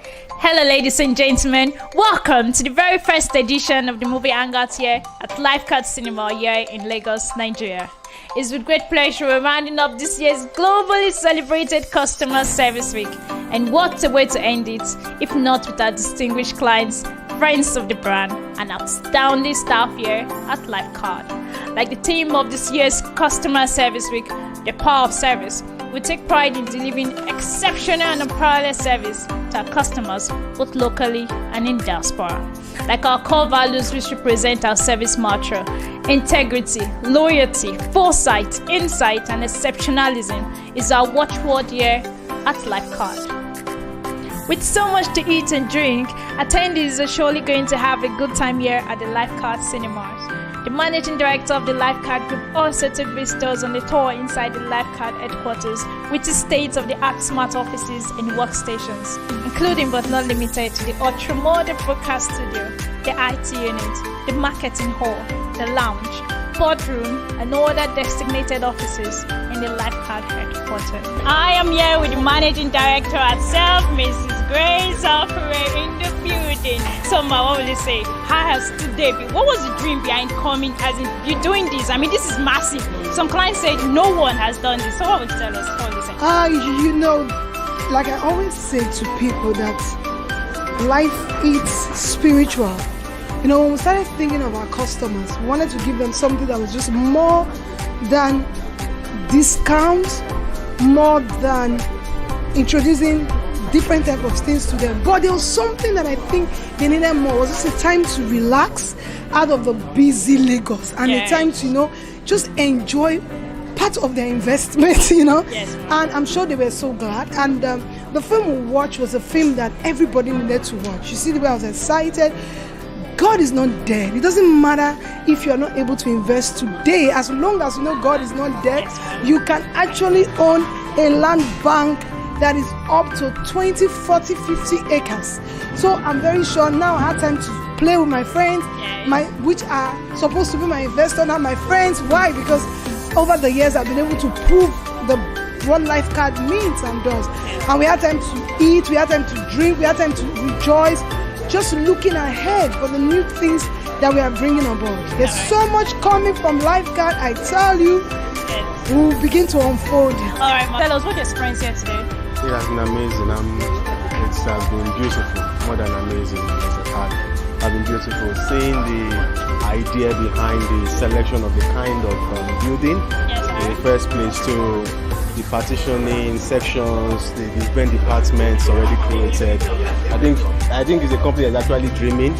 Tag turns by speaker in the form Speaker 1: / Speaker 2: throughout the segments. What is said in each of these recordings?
Speaker 1: Hello ladies and gentlemen, welcome to the very first edition of the movie Hangout here at Lifecard Cinema here in Lagos, Nigeria. It's with great pleasure we're rounding up this year's globally celebrated Customer Service Week. And what a way to end it, if not with our distinguished clients, friends of the brand, and outstanding staff here at Lifecard. Like the theme of this year's Customer Service Week, the power of service, we take pride in delivering exceptional and unparalleled service to our customers, both locally and in diaspora. Like our core values which represent our service mantra: integrity, loyalty, foresight, insight, and exceptionalism is our watchword here at Lifecard. With so much to eat and drink, attendees are surely going to have a good time here at the Lifecard Cinemas. The managing director of the Lifecard Group also took visitors on a tour inside the Lifecard headquarters, which is state-of-the-art smart offices and workstations, including but not limited to the ultra-modern broadcast studio, the IT unit, the marketing hall, the lounge, boardroom, and other designated offices in the Lifecard headquarters. I am here with the managing director herself, Mrs. Graceofurezone, in the building. So, Ma, what will you say? How has today been? What was the dream behind coming, as in you doing this? I mean, this is massive. Some clients say no one has done this. So, what would you tell us? What will you say?
Speaker 2: You know, like I always say to people that life is spiritual. You know, when we started thinking of our customers, we wanted to give them something that was just more than discounts, more than introducing different type of things to them. But there was something that I think they needed more. It was just a time to relax out of the busy Lagos and a time to, you know, just enjoy part of their investment, you know.
Speaker 1: Yes.
Speaker 2: And I'm sure they were so glad. And the film we watched was a film that everybody needed to watch. You see the way I was excited. God is not dead. It doesn't matter if you're not able to invest today. As long as you know God is not dead, you can actually own a land bank that is up to 20, 40, 50 acres. So I'm very sure now I have time to play with my friends, which are supposed to be my investor, not my friends. Why? Because over the years I've been able to prove what Lifecard means and does. And we had time to eat, we had time to drink, we had time to rejoice, just looking ahead for the new things that we are bringing on board. There's so much coming from Lifecard, I tell you. We'll begin to unfold.
Speaker 1: All right, tell us what your experience here today.
Speaker 3: It has been amazing. It has been beautiful, more than amazing. It's been beautiful seeing the idea behind the selection of the kind of building in the first place, to the partitioning sections, the different departments already created. I think it's a company that's actually dreaming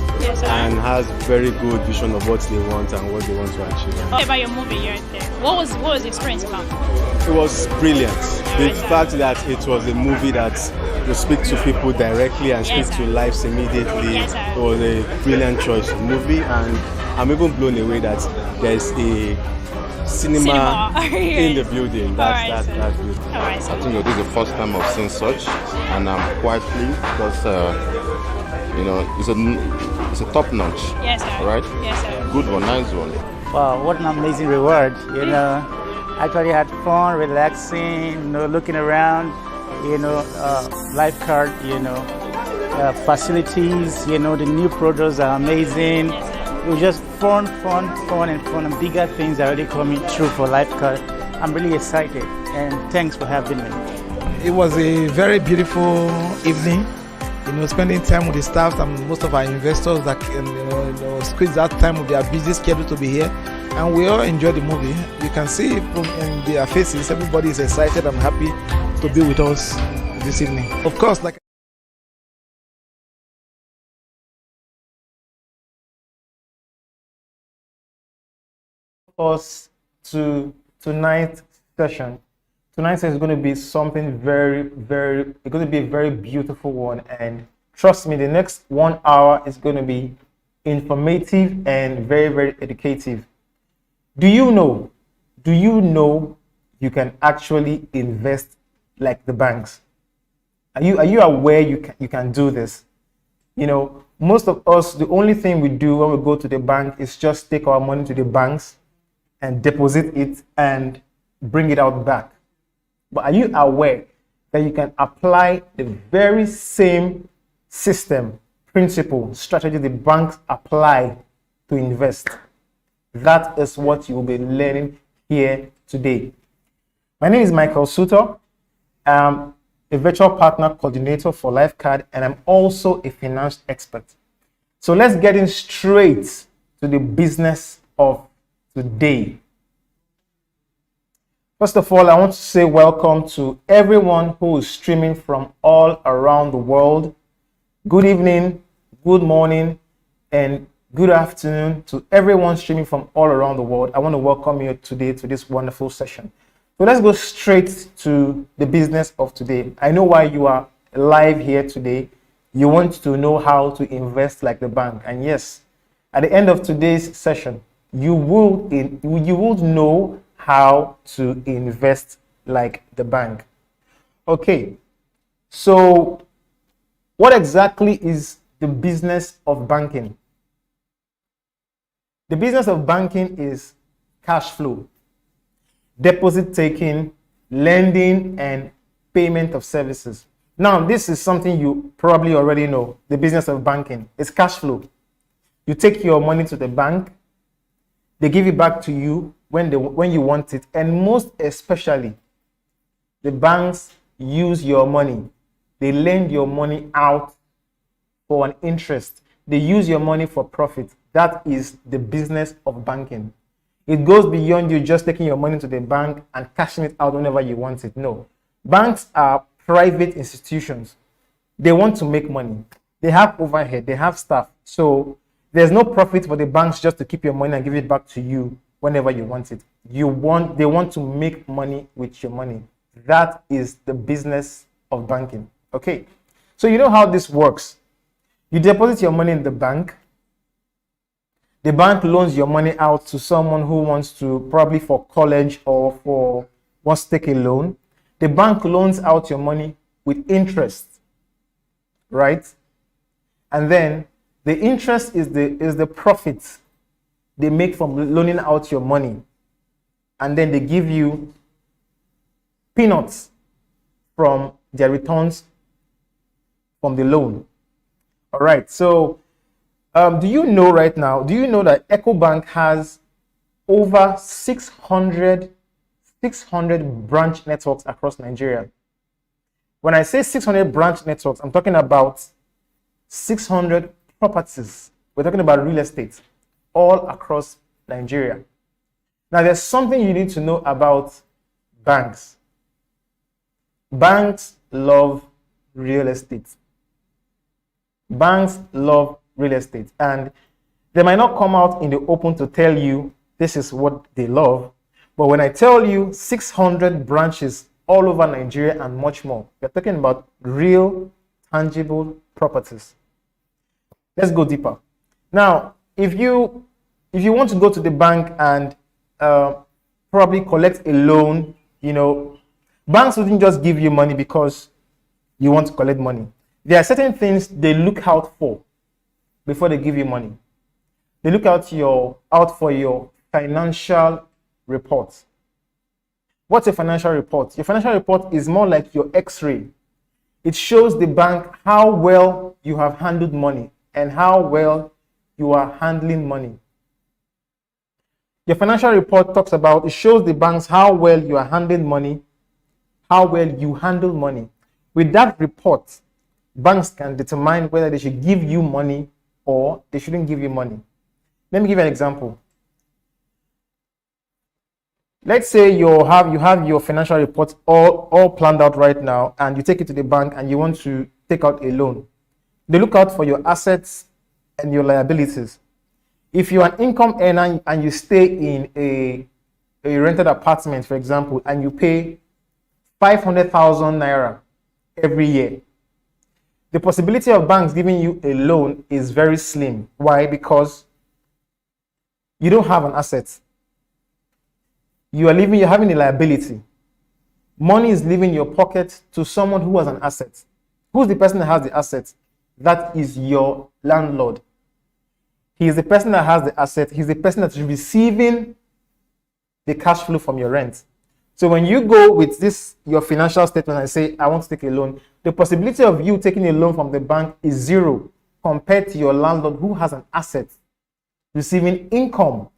Speaker 3: and has very good vision of what they want and what they want to achieve.
Speaker 1: What about your movie here and there? What was the experience about?
Speaker 3: It was brilliant. The fact that it was a movie that will speak to people directly and speak to lives immediately, it was a brilliant choice of movie, and I'm even blown away that there's a cinema in the building. That's beautiful.
Speaker 4: I think this is the first time I've seen such, and I'm quite pleased because you know, it's a top notch.
Speaker 1: Yes, sir.
Speaker 4: Right?
Speaker 1: Yes, sir.
Speaker 4: Good one, nice one.
Speaker 5: Wow, what an amazing reward! You know, actually had fun, relaxing, you know, looking around, you know, Lifecard, you know, facilities, you know, the new products are amazing. It was just fun, and bigger things are already coming through for Lifecard. I'm really excited, and thanks for having me.
Speaker 6: It was a very beautiful evening, you know, spending time with the staff and most of our investors that can, you know, squeeze that time of their busy schedule to be here. And we all enjoyed the movie. You can see from in their faces, everybody is excited and happy to be with us this evening. Of course, like
Speaker 7: us to tonight's session. Tonight's session is going to be something it's going to be a very beautiful one, and trust me, the next 1 hour is going to be informative and very educative. Do you know you can actually invest like the banks? Are you aware you can do this? You know, most of us, the only thing we do when we go to the bank is just take our money to the banks and deposit it and bring it out back. But are you aware that you can apply the very same system, principle, strategy the banks apply to invest. That is what you will be learning here today. My name is Michael Suter. I'm a virtual partner coordinator for Lifecard, and I'm also a finance expert. So let's get in straight to the business of today. First of all, I want to say welcome to everyone who is streaming from all around the world. Good evening, good morning, and good afternoon to everyone streaming from all around the world. I want to welcome you today to this wonderful session. So let's go straight to the business of today. I know why you are live here today. You want to know how to invest like the bank. And yes, at the end of today's session, you will know how to invest like the bank. Okay, so what exactly is the business of banking? The business of banking is cash flow, deposit taking, lending, and payment of services. Now, this is something you probably already know. The business of banking is cash flow. You take your money to the bank, they give it back to you when you want it, and most especially, the banks use your money. They lend your money out for an interest. They use your money for profit. That is the business of banking. It goes beyond you just taking your money to the bank and cashing it out whenever you want it. No. Banks are private institutions. They want to make money. They have overhead. They have staff. So there's no profit for the banks just to keep your money and give it back to you whenever you want it. They want to make money with your money. That is the business of banking. Okay. So you know how this works. You deposit your money in the bank. The bank loans your money out to someone who wants to, probably for college or wants to take a loan. The bank loans out your money with interest, right? And then the interest is the profit they make from loaning out your money. And then they give you peanuts from their returns from the loan. All right, so do you know that EcoBank has over 600 branch networks across Nigeria? When I say 600 branch networks, I'm talking about 600 properties. We're talking about real estate all across Nigeria. Now, there's something you need to know about banks. Banks love real estate. Banks love real estate, and they might not come out in the open to tell you this is what they love, but when I tell you 600 branches all over Nigeria and much more, we're talking about real, tangible properties. Let's go deeper. Now, if you want to go to the bank and probably collect a loan, banks wouldn't just give you money because you want to collect money. There are certain things they look out for before they give you money. They look out for your financial report. What's a financial report? Your financial report is more like your X-ray. It shows the bank how well you have handled money and how well you are handling money. Your financial report it shows the banks how well you are handling money, how well you handle money. With that report, banks can determine whether they should give you money or they shouldn't give you money. Let me give you an example. Let's say you have your financial report all planned out right now, and you take it to the bank and you want to take out a loan. They look out for your assets and your liabilities. If you're an income earner and you stay in a rented apartment, for example, and you pay 500,000 naira every year, the possibility of banks giving you a loan is very slim. Why? Because you don't have an asset. You're having a liability. Money is leaving your pocket to someone who has an asset. Who's the person that has the asset? That is your landlord. He is the person that has the asset. He's the person that's receiving the cash flow from your rent. So when you go with this, your financial statement, and say, I want to take a loan, the possibility of you taking a loan from the bank is zero compared to your landlord who has an asset receiving income.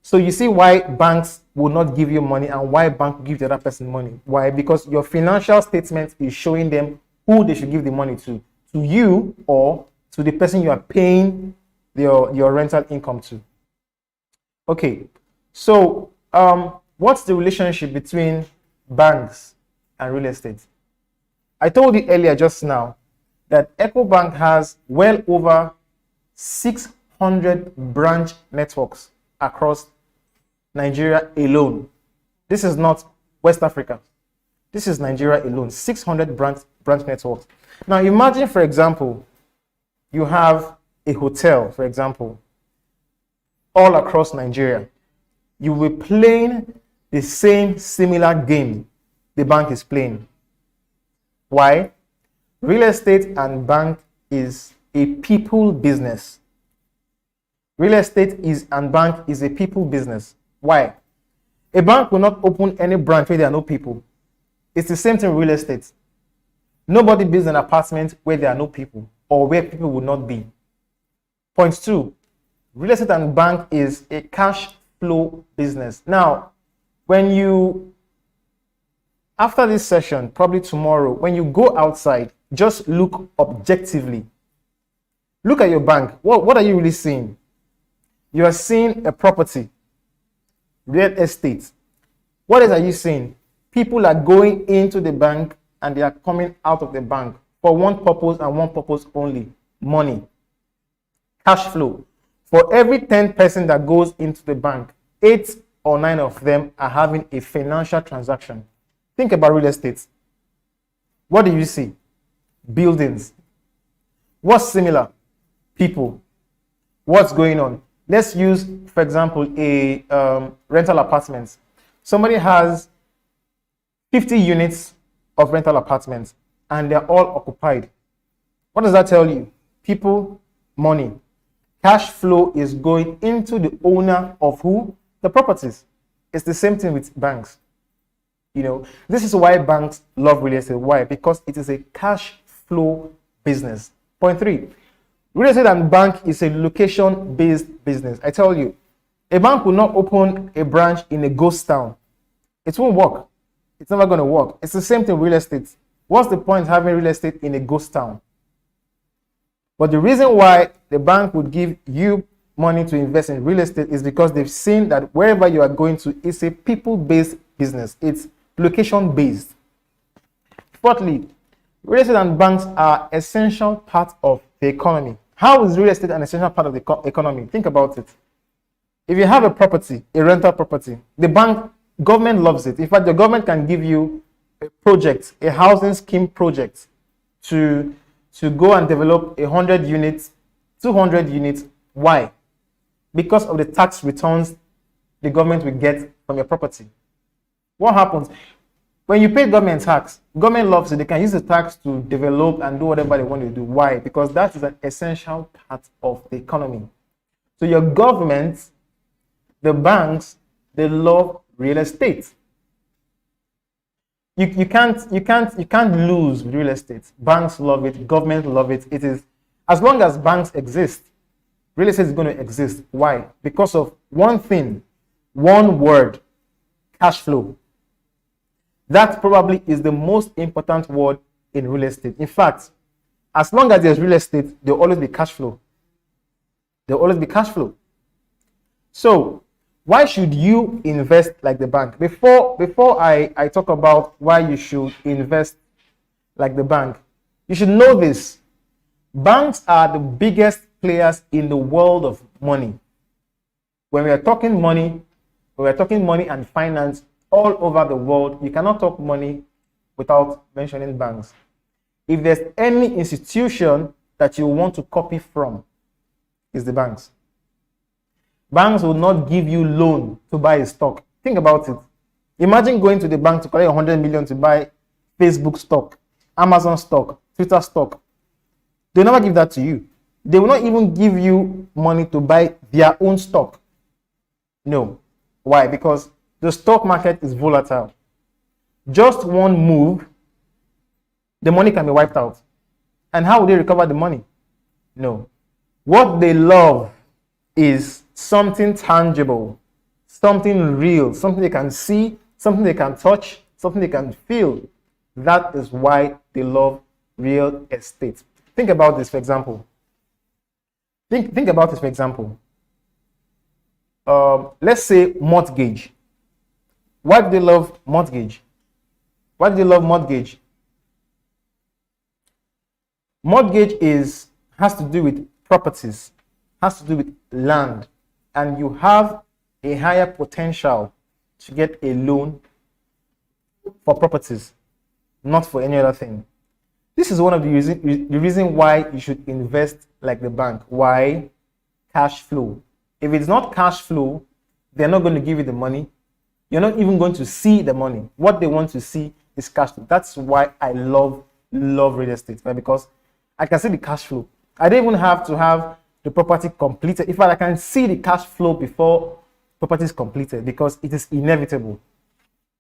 Speaker 7: So you see why banks will not give you money and why bank give the other person money. Why? Because your financial statement is showing them who they should give the money to you or to the person you are paying your rental income to. Okay, so what's the relationship between banks and real estate? I told you earlier just now that EcoBank has well over 600 branch networks across Nigeria alone. This is not West Africa. This is Nigeria alone, 600 branch networks. Now imagine, for example, you have a hotel, for example, all across Nigeria. You will be playing the same similar game the bank is playing. Why? Real estate and bank is a people business. Real estate and bank is a people business. Why? A bank will not open any branch where there are no people. It's the same thing with real estate. Nobody builds an apartment where there are no people or where people will not be. Point 2, real estate and bank is a cash flow business. Now, after this session, probably tomorrow, when you go outside, just look objectively. Look at your bank. What are you really seeing? You are seeing a property, real estate. What else are you seeing? People are going into the bank and they are coming out of the bank for one purpose and one purpose only: money, cash flow. For every 10 person that goes into the bank, 8 or 9 of them are having a financial transaction. Think about real estate. What do you see? Buildings. What's similar? People. What's going on? Let's use, for example, a rental apartment. Somebody has 50 units of rental apartments and they're all occupied. What does that tell you? People, money. Cash flow is going into the owner of who? The properties. It's the same thing with banks. This is why banks love real estate. Why? Because it is a cash flow business. Point 3, real estate and bank is a location-based business. I tell you, a bank will not open a branch in a ghost town. It won't work. It's never going to work. It's the same thing with real estate. What's the point having real estate in a ghost town? But the reason why the bank would give you money to invest in real estate is because they've seen that wherever you are going to, it's a people-based business. It's location-based. Fourthly, real estate and banks are essential part of the economy. How is real estate an essential part of the economy? Think about it. If you have a property, a rental property, government loves it. In fact, the government can give you a project, a housing scheme project to go and develop 100 units, 200 units. Why? Because of the tax returns the government will get from your property. What happens? When you pay government tax, government loves it. They can use the tax to develop and do whatever they want to do. Why? Because that is an essential part of the economy. So your government, the banks, they love real estate. You can't lose with real estate. Banks love it, government love it. It is, as long as banks exist, real estate is going to exist. Why? Because of one thing, one word: cash flow. That probably is the most important word in real estate. In fact, as long as there's real estate, there'll always be cash flow. There'll always be cash flow. So, why should you invest like the bank? Before I talk about why you should invest like the bank, you should know this. Banks are the biggest players in the world of money. When we are talking money and finance all over the world, you cannot talk money without mentioning banks. If there's any institution that you want to copy from, it's the banks. Banks will not give you loan to buy a stock. Think about it. Imagine going to the bank to collect 100 million to buy Facebook stock, Amazon stock, Twitter stock. They'll never give that to you. They will not even give you money to buy their own stock. No. Why? Because The stock market is volatile. Just one move, the money can be wiped out. And how will they recover the money? No. What they love is something tangible, something real, something they can see, something they can touch, something they can feel. That is why they love real estate. Think about this, for example. Think about this, for example. Let's say mortgage. Why do they love mortgage? Why do they love mortgage? Mortgage has to do with properties, has to do with land, and you have a higher potential to get a loan for properties, not for any other thing. This is one of the reason why you should invest like the bank. Why? Cash flow. If it's not cash flow, they're not going to give you the money. You're not even going to see the money. What they want to see is cash flow. That's why I love real estate, right? Because I can see the cash flow. I don't even have to have the property completed. In fact, I can see the cash flow before property is completed because it is inevitable.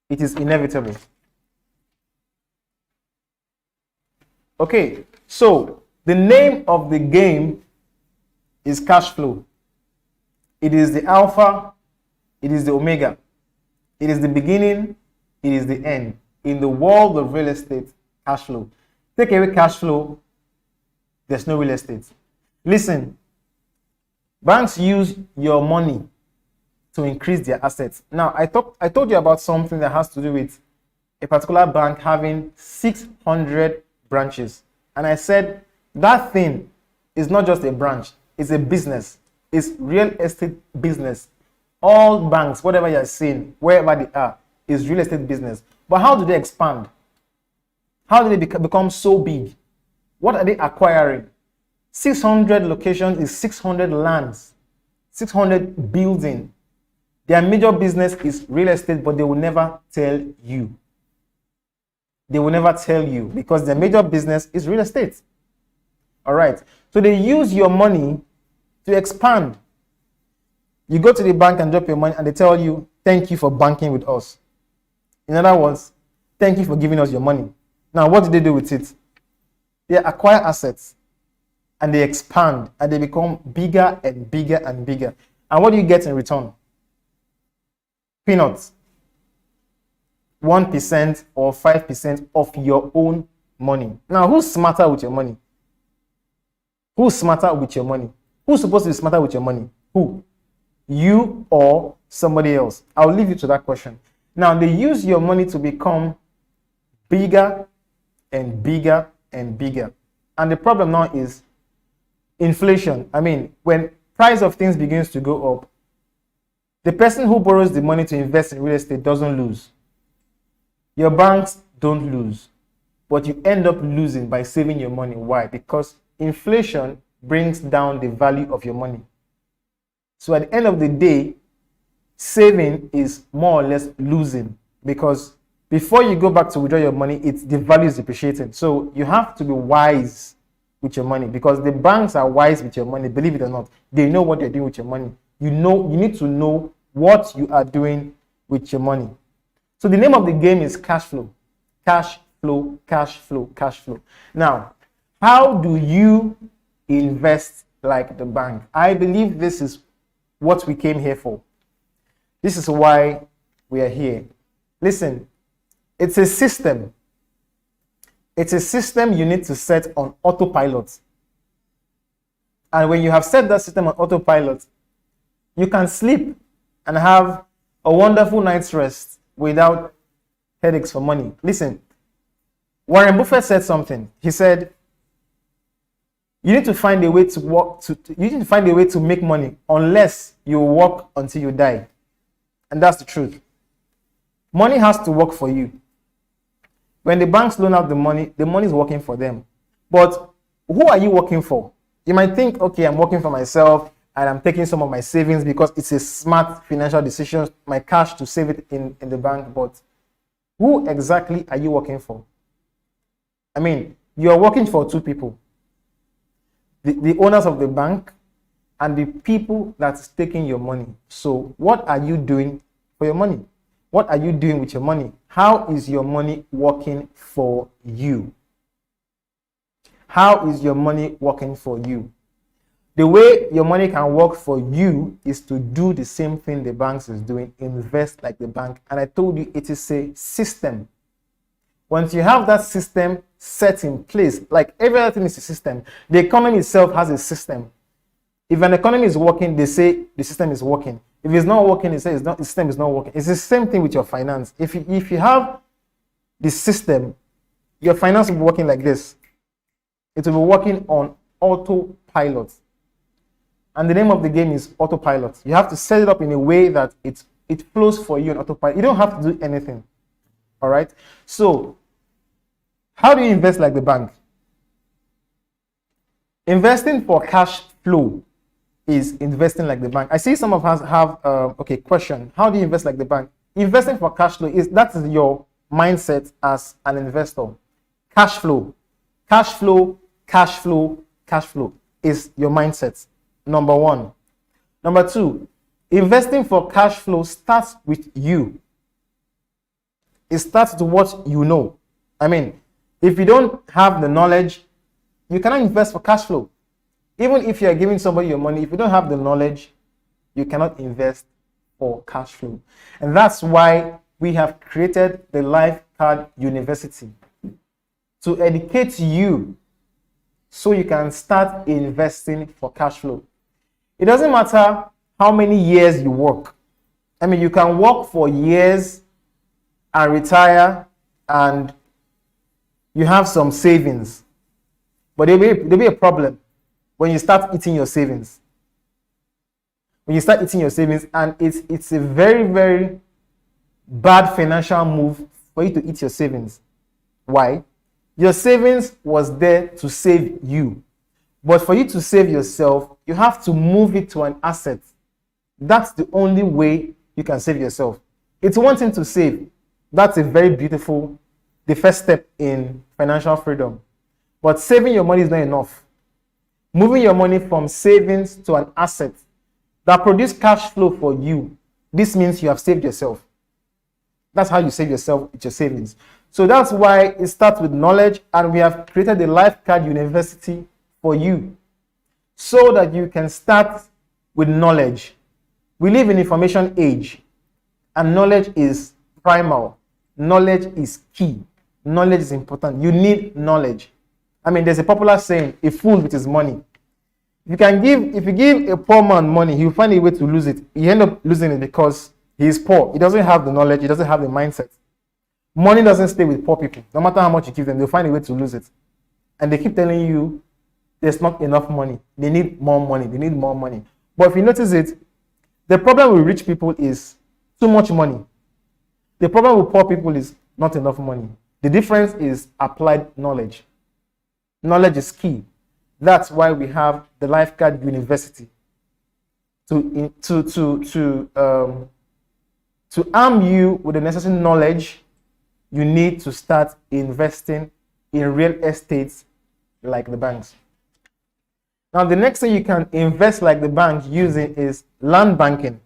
Speaker 7: It is inevitable. Okay, so the name of the game is cash flow. It is the alpha, it is the omega. It is the beginning, it is the end. In the world of real estate, cash flow. Take away cash flow, there's no real estate. Listen, banks use your money to increase their assets. Now, I told you about something that has to do with a particular bank having 600 branches. And I said that thing is not just a branch, it's a business. It's real estate business. All banks, whatever you're seeing, wherever they are, is real estate business. But how do they expand? How do they become so big? What are they acquiring? 600 locations is 600 lands, 600 buildings. Their major business is real estate, but they will never tell you. They will never tell you because their major business is real estate. All right. So they use your money to expand. You go to the bank and drop your money and they tell you, thank you for banking with us. In other words, thank you for giving us your money. Now, what do they do with it? They acquire assets and they expand and they become bigger and bigger and bigger. And what do you get in return? Peanuts. 1% or 5% of your own money. Now, who's smarter with your money? Who's smarter with your money? Who's supposed to be smarter with your money? Who? You or somebody else? I'll leave you to that question. Now, they use your money to become bigger and bigger and bigger. And the problem now is inflation. I mean, when price of things begins to go up, the person who borrows the money to invest in real estate doesn't lose. Your banks don't lose, but you end up losing by saving your money. Why? Because inflation brings down the value of your money. So at the end of the day, saving is more or less losing because before you go back to withdraw your money, the value is depreciated. So you have to be wise with your money because the banks are wise with your money. Believe it or not, they know what they're doing with your money. You need to know what you are doing with your money. So the name of the game is cash flow. Cash flow, cash flow, cash flow. Now, how do you invest like the bank? I believe this is what we came here for. This is why we are here. Listen, it's a system. It's a system you need to set on autopilot. And when you have set that system on autopilot, you can sleep and have a wonderful night's rest without headaches for money. Listen, Warren Buffett said something. He said, you need to find a way to work. You need to find a way to make money unless you work until you die. And that's the truth. Money has to work for you. When the banks loan out the money is working for them. But who are you working for? You might think, okay, I'm working for myself and I'm taking some of my savings because it's a smart financial decision, my cash to save it in the bank. But who exactly are you working for? I mean, you're working for two people. The owners of the bank and the people that's taking your money. So what are you doing for your money? What are you doing with your money? How is your money working for you? How is your money working for you? The way your money can work for you is to do the same thing the banks is doing, invest like the bank. And I told you it is a system. Once you have that system set in place, like every other thing is a system, the economy itself has a system. If an economy is working, they say the system is working. If it's not working, they say it's not, the system is not working. It's the same thing with your finance. If you have the system, your finance will be working like this. It will be working on autopilot. And the name of the game is autopilot. You have to set it up in a way that it flows for you on autopilot. You don't have to do anything. All right. So, how do you invest like the bank? Investing for cash flow is investing like the bank. I see some of us have question. How do you invest like the bank? Investing for cash flow is your mindset as an investor. Cash flow, cash flow, cash flow, cash flow is your mindset. Number one. Number two, investing for cash flow starts with you. It starts with what you know. I mean, if you don't have the knowledge, you cannot invest for cash flow. Even if you are giving somebody your money, if you don't have the knowledge, you cannot invest for cash flow. And that's why we have created the Lifecard University to educate you so you can start investing for cash flow. It doesn't matter how many years you work. I mean, you can work for years and retire and you have some savings, but there'll be a problem when you start eating your savings. When you start eating your savings, and it's a very, very bad financial move for you to eat your savings. Why? Your savings was there to save you. But for you to save yourself, you have to move it to an asset. That's the only way you can save yourself. It's one thing to save. That's a very beautiful, the first step in financial freedom. But saving your money is not enough. Moving your money from savings to an asset that produces cash flow for you, this means you have saved yourself. That's how you save yourself with your savings. So that's why it starts with knowledge, and we have created the Lifecard University for you so that you can start with knowledge. We live in information age, and knowledge is primal. Knowledge is key. Knowledge is important. You need knowledge. I mean, there's a popular saying, a fool with his money. If you give a poor man money, he'll find a way to lose it. He end up losing it because he is poor. He doesn't have the knowledge. He doesn't have the mindset. Money doesn't stay with poor people. No matter how much you give them, they'll find a way to lose it. And they keep telling you there's not enough money. They need more money. They need more money. But if you notice it, the problem with rich people is too much money. The problem with poor people is not enough money. The difference is applied knowledge. Knowledge is key. That's why we have the Lifecard University to arm you with the necessary knowledge you need to start investing in real estate like the banks. Now, the next thing you can invest like the bank using is land banking.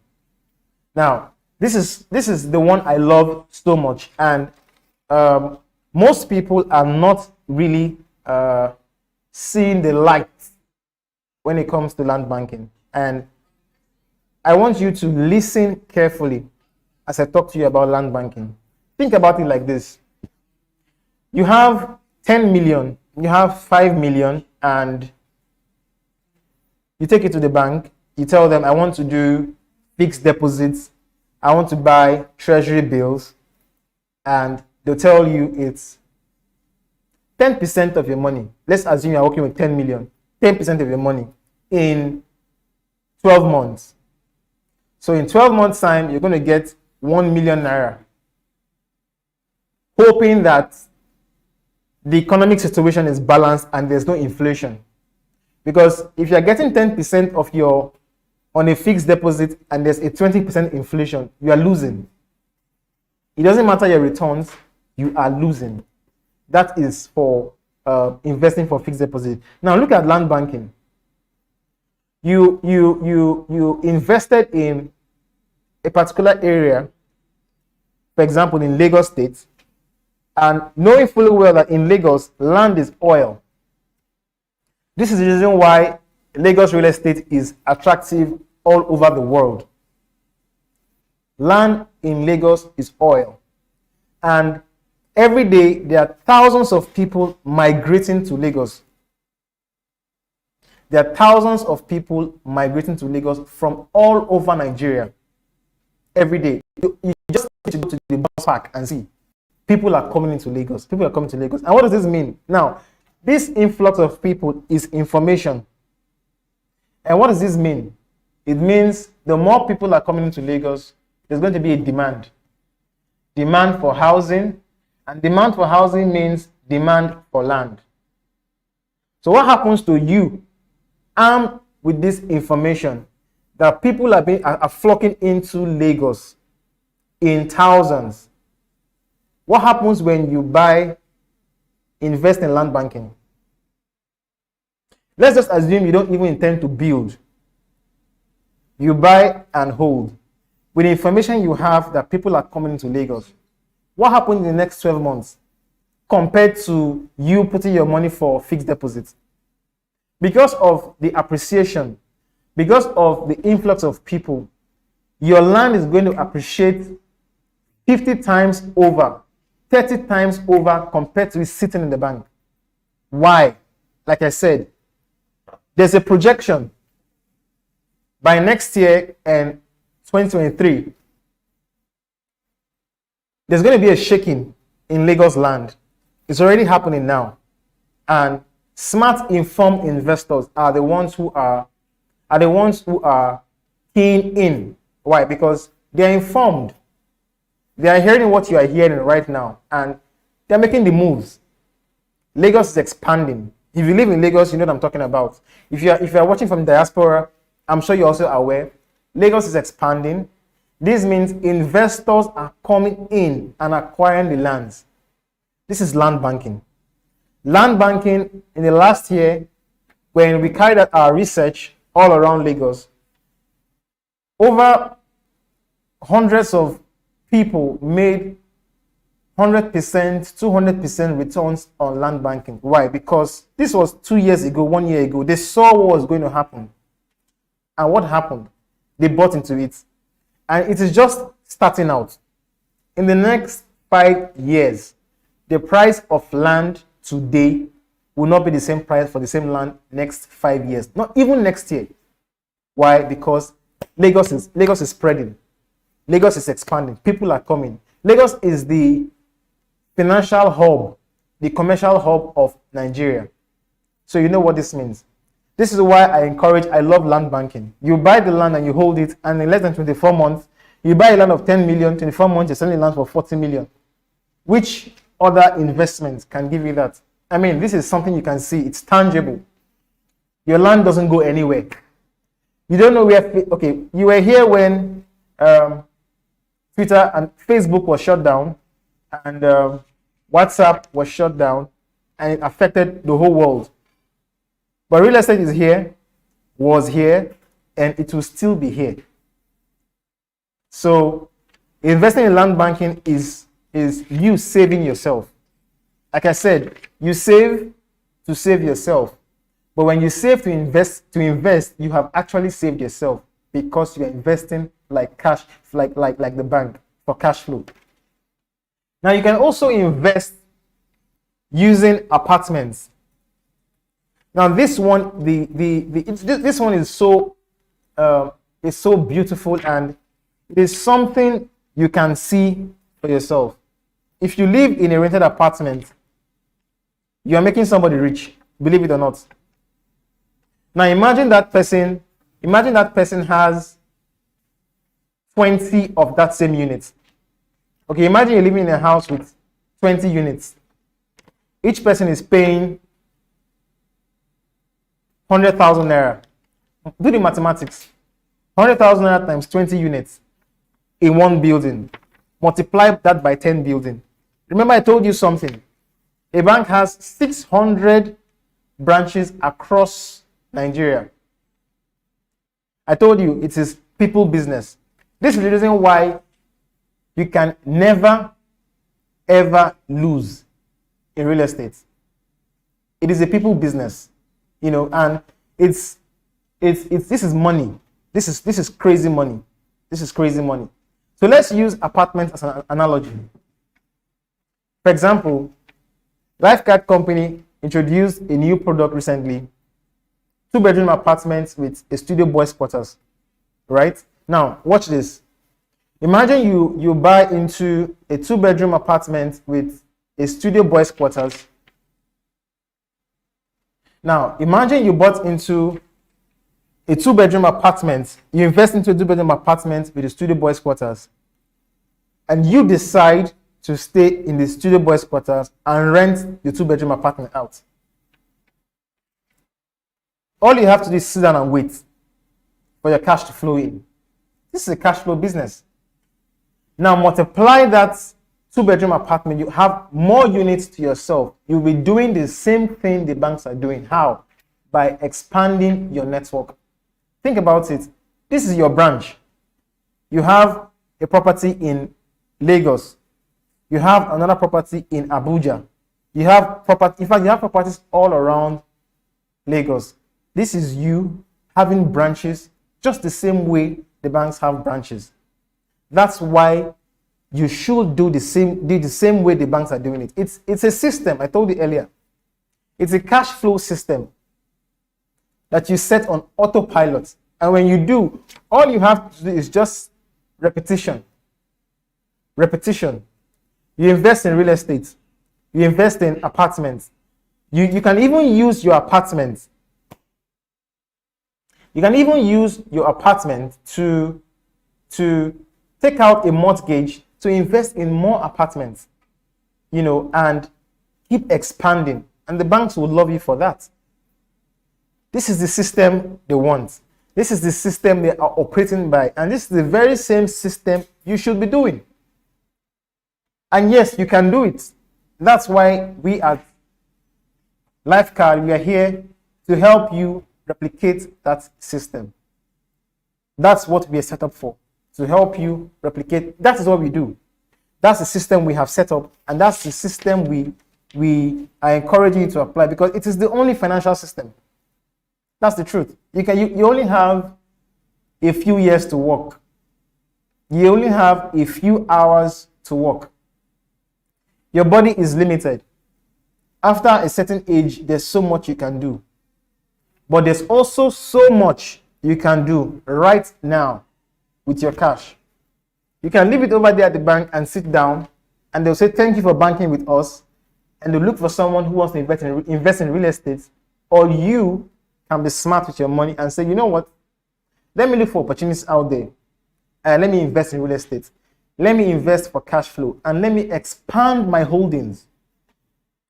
Speaker 7: Now, this is the one I love so much, and most people are not really seeing the light when it comes to land banking. And I want you to listen carefully as I talk to you about land banking. Think about it like this. You have 10 million, you have 5 million, and you take it to the bank. You tell them, I want to do fixed deposits. I want to buy treasury bills. And they'll tell you it's 10% of your money. Let's assume you're working with 10 million. 10% of your money in 12 months. So in 12 months' time, you're going to get 1 million naira. Hoping that the economic situation is balanced and there's no inflation. Because if you're getting 10% of your on a fixed deposit and there's a 20% inflation, you are losing. It doesn't matter your returns, you are losing. That is for investing for fixed deposit. Now look at land banking. You invested in a particular area for example, in Lagos State, and knowing fully well that in Lagos, land is oil. This is the reason why Lagos real estate is attractive all over the world. Land in Lagos is oil. And every day, there are thousands of people migrating to Lagos. There are thousands of people migrating to Lagos from all over Nigeria. Every day. You just need to go to the bus park and see. People are coming into Lagos. People are coming to Lagos. And what does this mean? Now, this influx of people is information. And what does this mean? It means the more people are coming into Lagos, there's going to be a demand. Demand for housing. And demand for housing means demand for land. So what happens to you armed with this information that people are flocking into Lagos in thousands? What happens when you invest in land banking? Let's just assume you don't even intend to build. You buy and hold. With the information you have that people are coming into Lagos, what happens in the next 12 months compared to you putting your money for fixed deposits? Because of the appreciation, because of the influx of people, your land is going to appreciate 50 times over, 30 times over compared to it sitting in the bank. Why? Like I said, there's a projection by next year and 2023. There's going to be a shaking in Lagos land. It's already happening now. And smart, informed investors are the ones who are keen in. Why? Because they're informed. They are hearing what you are hearing right now, and they're making the moves. Lagos is expanding. If you live in Lagos, you know what I'm talking about. If you are watching from diaspora, I'm sure you're also aware. Lagos is expanding. This means investors are coming in and acquiring the lands. This is land banking. Land banking in the last year, when we carried out our research all around Lagos, over hundreds of people made 100%, 200% returns on land banking. Why? Because this was 2 years ago, 1 year ago. They saw what was going to happen. And what happened? They bought into it. And it is just starting out. In the next 5 years, the price of land today will not be the same price for the same land next 5 years. Not even next year. Why? Because Lagos is spreading. Lagos is expanding. People are coming. Lagos is the financial hub, the commercial hub of Nigeria. So you know what this means. This is why I love land banking. You buy the land and you hold it, and in less than 24 months, you buy a land of 10 million, 24 months, you're selling land for 40 million. Which other investment can give you that? I mean, this is something you can see. It's tangible. Your land doesn't go anywhere. You don't know where, okay, you were here when Twitter and Facebook was shut down, and WhatsApp was shut down, and it affected the whole world. But real estate is here, was here, and it will still be here. So investing in land banking is you saving yourself. Like I said, you save to save yourself. But when you save to invest, you have actually saved yourself, because you're investing like cash, like the bank, for cash flow. Now you can also invest using apartments. Now this one, this one is so beautiful, and it is something you can see for yourself. If you live in a rented apartment, you are making somebody rich, believe it or not. Now imagine that person has 20 of that same unit. Okay, imagine you're living in a house with 20 units. Each person is paying 100,000 naira. Do the mathematics. 100,000 naira times 20 units in one building. Multiply that by 10 buildings. Remember, I told you something. A bank has 600 branches across Nigeria. I told you it is people business. This is the reason why You can never, ever lose in real estate. It is a people business, and this is money. This is crazy money. This is crazy money. So let's use apartments as an analogy. For example, Lifecard company introduced a new product recently, 2-bedroom apartments with a studio boys quarters, right? Now, watch this. Imagine you buy into a 2-bedroom apartment with a studio boys quarters. Now, imagine you bought into a 2-bedroom apartment, you invest into a 2-bedroom apartment with a studio boys quarters, and you decide to stay in the studio boys quarters and rent the 2-bedroom apartment out. All you have to do is sit down and wait for your cash to flow in. This is a cash flow business. Now multiply that 2-bedroom apartment, you have more units to yourself. You'll be doing the same thing the banks are doing. How? By expanding your network. Think about it. This is your branch. You have a property in Lagos. You have another property in Abuja. You have property, in fact, you have properties all around Lagos. This is you having branches just the same way the banks have branches. That's why you should do the same way the banks are doing it. It's a system, I told you earlier. It's a cash flow system that you set on autopilot. And when you do, all you have to do is just repetition. Repetition. You invest in real estate. You invest in apartments. You can even use your apartment. You can even use your apartment to take out a mortgage to invest in more apartments, and keep expanding. And the banks will love you for that. This is the system they want. This is the system they are operating by. And this is the very same system you should be doing. And yes, you can do it. That's why we at Lifecard, we are here to help you replicate that system. That's what we are set up for, to help you replicate. That is what we do. That's the system we have set up, and that's the system we are encouraging you to apply, because it is the only financial system. That's the truth. You only have a few years to work. You only have a few hours to work. Your body is limited. After a certain age, there's so much you can do. But there's also so much you can do right now with your cash. You can leave it over there at the bank and sit down, and they'll say, thank you for banking with us. And they'll look for someone who wants to invest in real estate. Or you can be smart with your money and say, you know what? Let me look for opportunities out there. And let me invest in real estate. Let me invest for cash flow. And let me expand my holdings.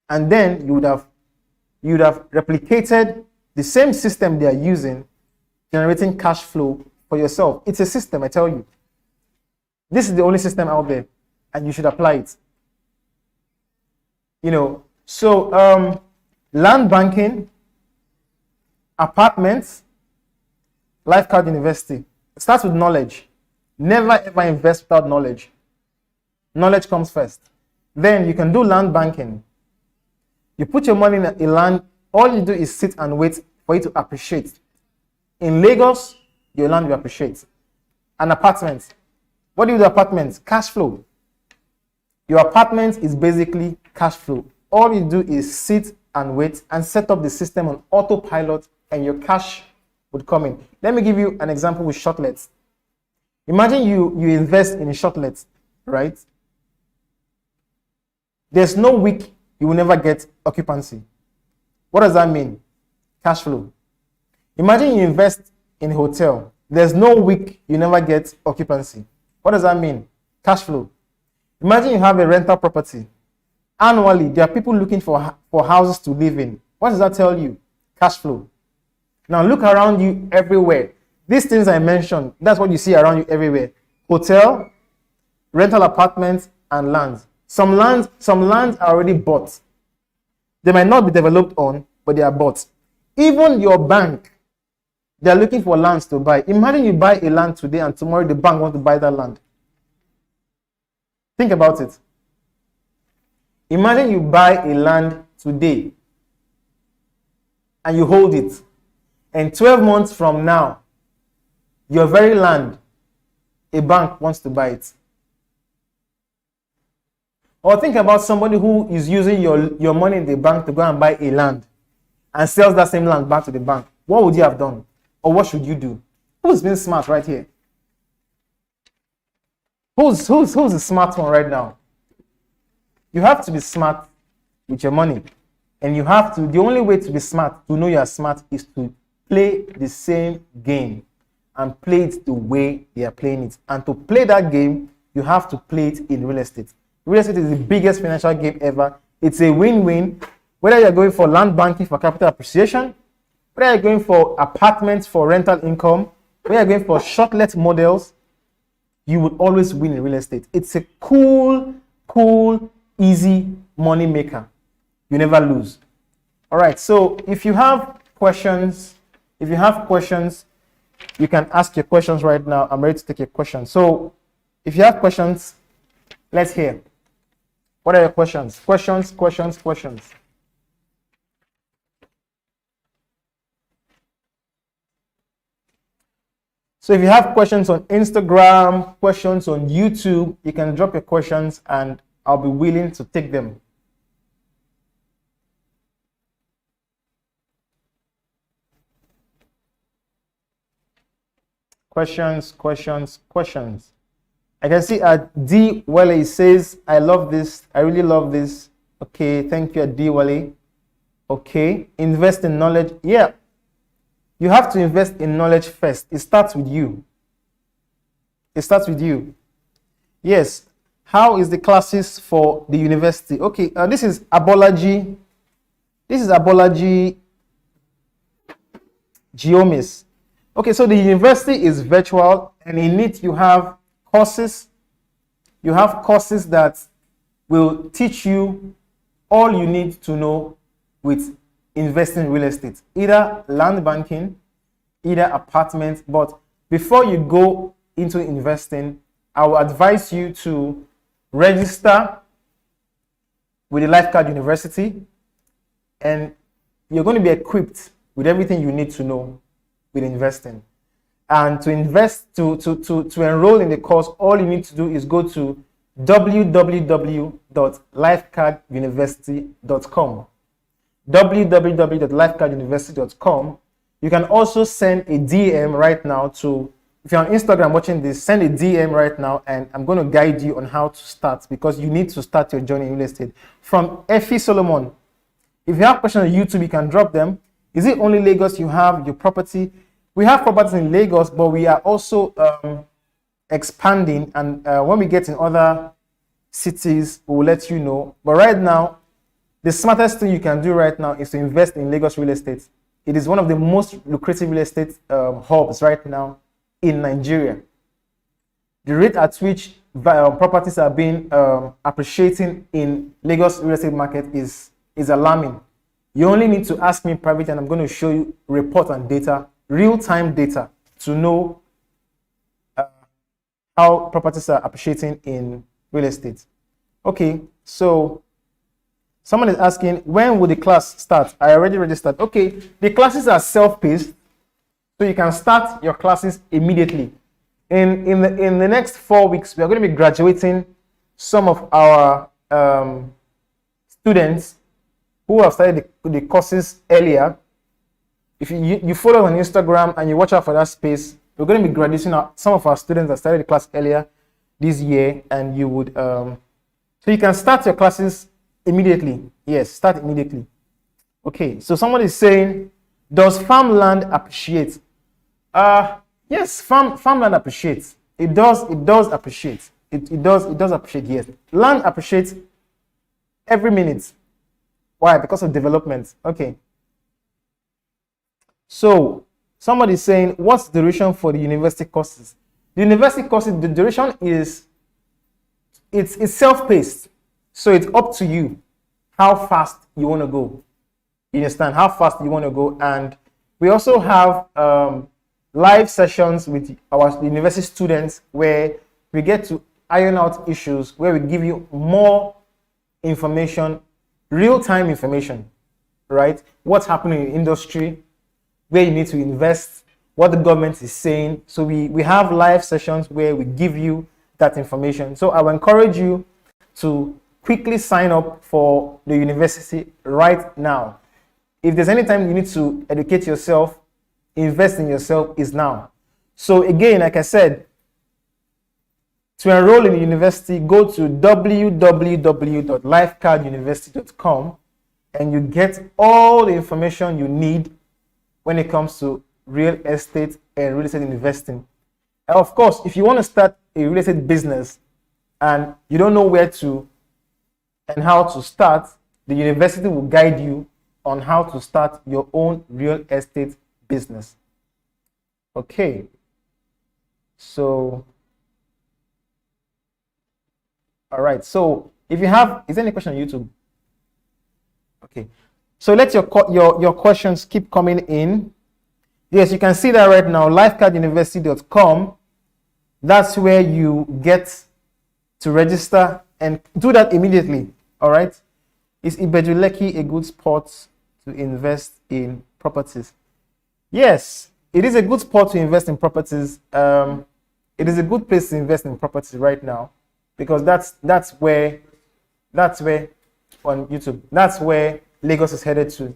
Speaker 7: And then you would have replicated the same system they are using, generating cash flow for yourself. It's a system, I tell you. This is the only system out there, and you should apply it. Land banking, apartments, Lifecard University. It starts with knowledge. Never ever invest without knowledge. Knowledge comes first. Then you can do land banking. You put your money in a land, all you do is sit and wait for it to appreciate. In Lagos, your land will appreciate. An apartment. What do you do with apartments? Cash flow. Your apartment is basically cash flow. All you do is sit and wait and set up the system on autopilot, and your cash would come in. Let me give you an example with shortlets. Imagine you invest in shortlets, right? There's no week you will never get occupancy. What does that mean? Cash flow. Imagine you invest in a hotel. There's no week you never get occupancy. What does that mean? Cash flow. Imagine you have a rental property. Annually, there are people looking for houses to live in. What does that tell you? Cash flow. Now look around you everywhere. These things I mentioned, that's what you see around you everywhere. Hotel, rental apartments, and lands. Some lands are already bought. They might not be developed on, but they are bought. Even your bank, they are looking for lands to buy. Imagine you buy a land today and tomorrow the bank wants to buy that land. Think about it. Imagine you buy a land today and you hold it, and 12 months from now, your very land, a bank wants to buy it. Or think about somebody who is using your money in the bank to go and buy a land and sells that same land back to the bank. What would you have done? Or what should you do? Who's being smart right here? Who's the smart one right now? You have to be smart with your money. And you have to, the only way to be smart, to know you are smart, is to play the same game and play it the way they are playing it. And to play that game, you have to play it in real estate. Real estate is the biggest financial game ever. It's a win-win. Whether you're going for land banking for capital appreciation, whether you're going for apartments for rental income, whether you're going for short-let models, you will always win in real estate. It's a cool, easy money maker. You never lose. All right, so if you have questions, you can ask your questions right now. I'm ready to take your questions. So if you have questions, let's hear. What are your questions? Questions. So if you have questions on Instagram, questions on YouTube, you can drop your questions and I'll be willing to take them. Questions. I can see D. Wale says, I love this. I really love this. Okay, thank you, D. Wale. Okay, invest in knowledge. Yeah, you have to invest in knowledge first. It starts with you. Yes. How is the classes for the university? Okay, this is Abolaji. Geomis. Okay, so the university is virtual, and in it you have courses. You have courses that will teach you all you need to know with investing in real estate, either land banking, either apartments. But before you go into investing, I will advise you to register with the Lifecard University, and you're going to be equipped with everything you need to know with investing. And to invest, to enroll in the course, all you need to do is go to www.lifecarduniversity.com. www.lifecarduniversity.com. You can also send a DM right now to, if you're on Instagram watching this, send a DM right now, and I'm going to guide you on how to start, because you need to start your journey in real estate. From Effie Solomon, if you have questions on YouTube, you can drop them. Is it only Lagos you have your property? We have properties in Lagos, but we are also expanding, and when we get in other cities, we will let you know. But right now, the smartest thing you can do right now is to invest in Lagos real estate. It is one of the most lucrative real estate hubs right now in Nigeria. The rate at which properties are being appreciating in Lagos real estate market is alarming. You only need to ask me privately, and I'm going to show you report and data, real-time data, to know how properties are appreciating in real estate. Okay, so someone is asking, when will the class start? I already registered. Okay, the classes are self-paced, so you can start your classes immediately. In the next 4 weeks, we are going to be graduating some of our students who have started the courses earlier. If you follow on Instagram and you watch out for that space, we're going to be graduating some of our students that started the class earlier this year, and you would so you can start your classes immediately. Yes, start immediately. Okay, so someone is saying, does farmland appreciate? Yes, farmland appreciates. It does appreciate. It does appreciate. Yes, land appreciates every minute. Why? Because of development. Okay. So somebody is saying, what's the duration for the university courses? The university courses, the duration is it's self-paced. So it's up to you how fast you want to go. You understand? How fast you want to go. And we also have live sessions with our university students where we get to iron out issues, where we give you more information, real-time information, right? What's happening in the industry, where you need to invest, what the government is saying. So we have live sessions where we give you that information. So I will encourage you to quickly sign up for the university right now. If there's any time you need to educate yourself, invest in yourself, is now. So again, like I said, to enroll in the university, go to www.lifecarduniversity.com and you get all the information you need when it comes to real estate and real estate investing. And of course, if you want to start a real estate business and you don't know where to and how to start, the university will guide you on how to start your own real estate business. Okay. So, all right. So, if you have, is there any question on YouTube? Okay. So let your questions keep coming in. Yes, you can see that right now, lifecarduniversity.com. That's where you get to register, and do that immediately. All right. Is Ibejuleki a good spot to invest in properties? Yes, it is a good spot to invest in properties. It is a good place to invest in properties right now, because that's where on YouTube, that's where Lagos is headed to.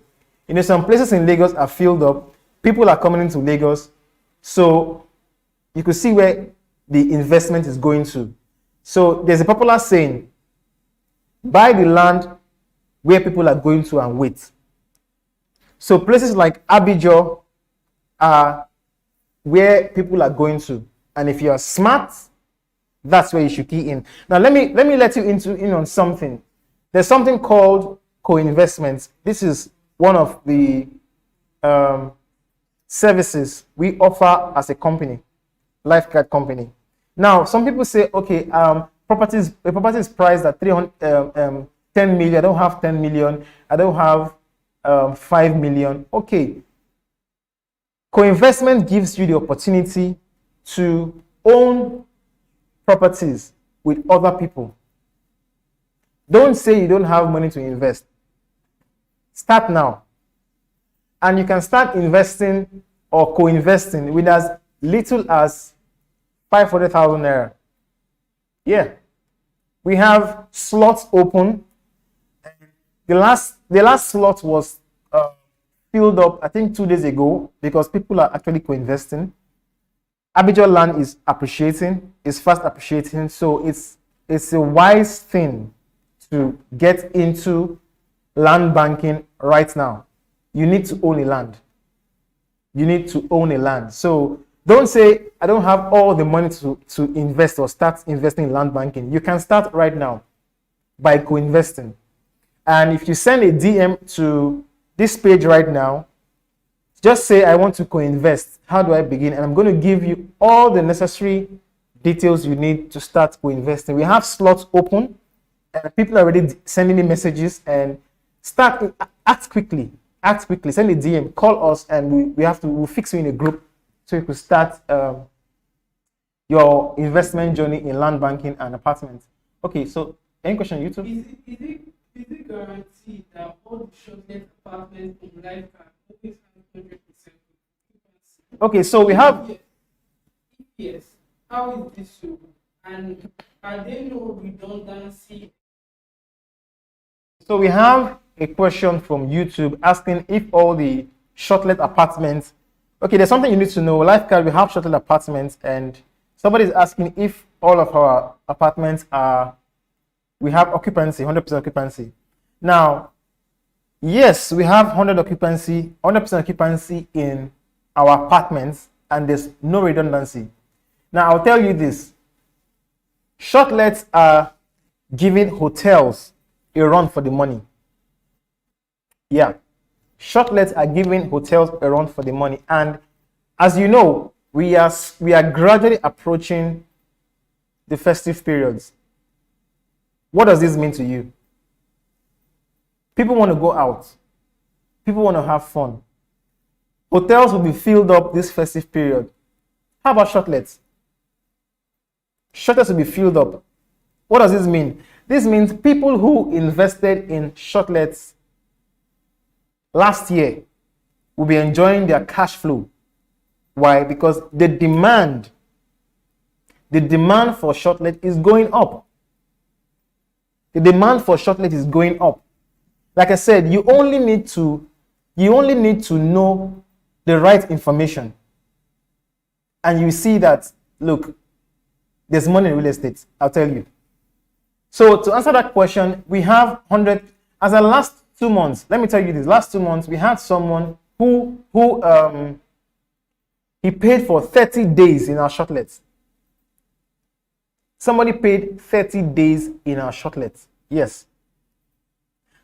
Speaker 7: You know, some places in Lagos are filled up. People are coming into Lagos, so you could see where the investment is going to. So there's a popular saying, buy the land where people are going to and wait. So places like Abidjan are where people are going to, and if you are smart, that's where you should key in. Now let me let you in on something. There's something called co-investments. This is one of the services we offer as a company, Lifecard company. Now, some people say, okay, a property is priced at 10 million. I don't have 10 million. I don't have 5 million. Okay. Co-investment gives you the opportunity to own properties with other people. Don't say you don't have money to invest. Start now. And you can start investing or co-investing with as little as 500,000 naira. Yeah. We have slots open. The last slot was filled up, I think 2 days ago, because people are actually co-investing. Abidjan land is appreciating, is fast appreciating, so it's a wise thing to get into land banking right now. You need to own a land. You need to own a land. So don't say, I don't have all the money to invest or start investing in land banking. You can start right now by co-investing. And if you send a DM to this page right now, just say, I want to co-invest. How do I begin? And I'm going to give you all the necessary details you need to start co-investing. We have slots open, and people are already sending me messages, and act quickly. Act quickly. Send a DM, call us, and we'll fix you in a group so you could start your investment journey in land banking and apartments. Okay, so any question on YouTube?
Speaker 8: Is it guaranteed that all the short-term apartments in Lifecard always have 100%?
Speaker 7: Okay, so we have.
Speaker 8: Yes. How is this so? And are there no redundancy?
Speaker 7: So we have a question from YouTube asking if all the short-let apartments. Okay, there's something you need to know. Lifecard, we have short-let apartments, and somebody is asking if all of our apartments we have occupancy, 100% occupancy. Now, yes, we have 100% occupancy in our apartments, and there's no redundancy. Now, I'll tell you this. Short-lets are giving hotels a run for the money. Yeah. Short-lets are giving hotels a run for the money. And as you know, we are gradually approaching the festive periods. What does this mean to you? People want to go out. People want to have fun. Hotels will be filled up this festive period. How about short-lets? Shortlets will be filled up. What does this mean? This means people who invested in shortlets last year will be enjoying their cash flow. Why? Because the demand for shortlet is going up. The demand for shortlet is going up. Like I said, you only need to know the right information. And you see that, look, there's money in real estate, I'll tell you. So to answer that question, we have 100, as the last 2 months, let me tell you this, last 2 months, we had someone who he paid for 30 days in our shortlets. Somebody paid 30 days in our shortlets. Yes.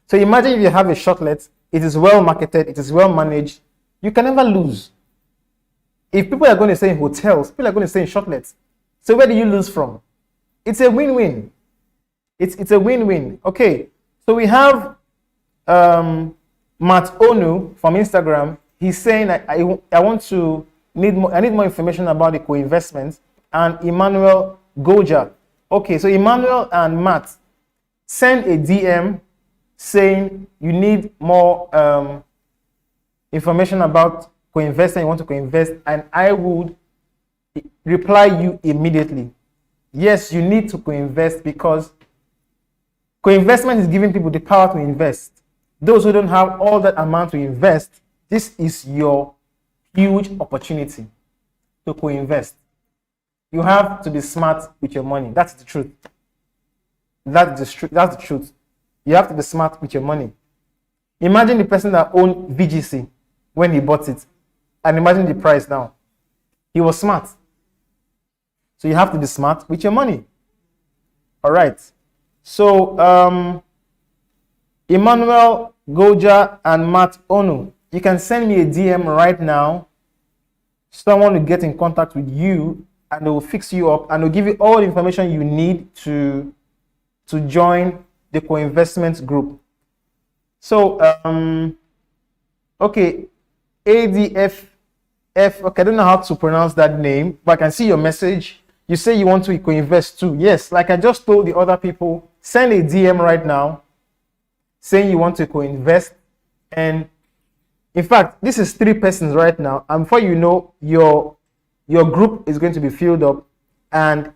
Speaker 7: So imagine if you have a shortlet, it is well marketed, it is well managed, you can never lose. If people are going to stay in hotels, people are going to stay in shortlets. So where do you lose from? It's a win-win. It's a win-win. Okay. So we have Matt Onu from Instagram. He's saying I need more information about the co-investments. And Emmanuel Goja. Okay, so Emmanuel and Matt, send a DM saying you need more information about co-investing, you want to co-invest, and I would reply you immediately. Yes, you need to co-invest because co-investment is giving people the power to invest. Those who don't have all that amount to invest, this is your huge opportunity to co-invest. You have to be smart with your money. That's the truth. That's the truth. You have to be smart with your money. Imagine the person that owned VGC when he bought it, and imagine the price now. He was smart. So you have to be smart with your money. All right. So Emmanuel Goja and Matt Onu, you can send me a DM right now. Someone will get in contact with you and they will fix you up and will give you all the information you need to join the co-investment group. So okay, ADFF, okay, I don't know how to pronounce that name, but I can see your message. You say you want to co-invest too. Yes, like I just told the other people, send a DM right now saying you want to co-invest. And in fact, this is 3 persons right now. And before you know, your group is going to be filled up and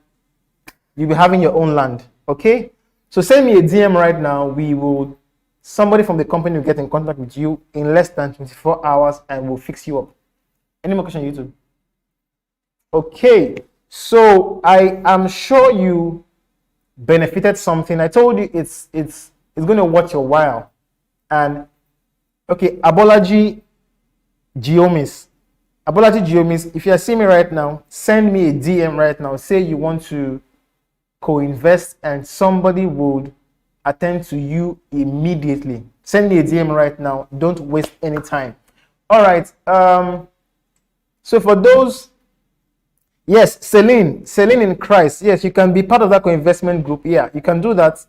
Speaker 7: you'll be having your own land. Okay? So send me a DM right now. Somebody from the company will get in contact with you in less than 24 hours and we'll fix you up. Any more questions, YouTube? Okay. So I am sure you benefited something. I told you it's going to worth your while. And okay, Abolaji Geomis, if you are seeing me right now, send me a DM right now. Say you want to co-invest and somebody would attend to you immediately. Send me a DM right now. Don't waste any time. All right. So for those, yes, Celine in Christ. Yes, you can be part of that co-investment group. Yeah, you can do that.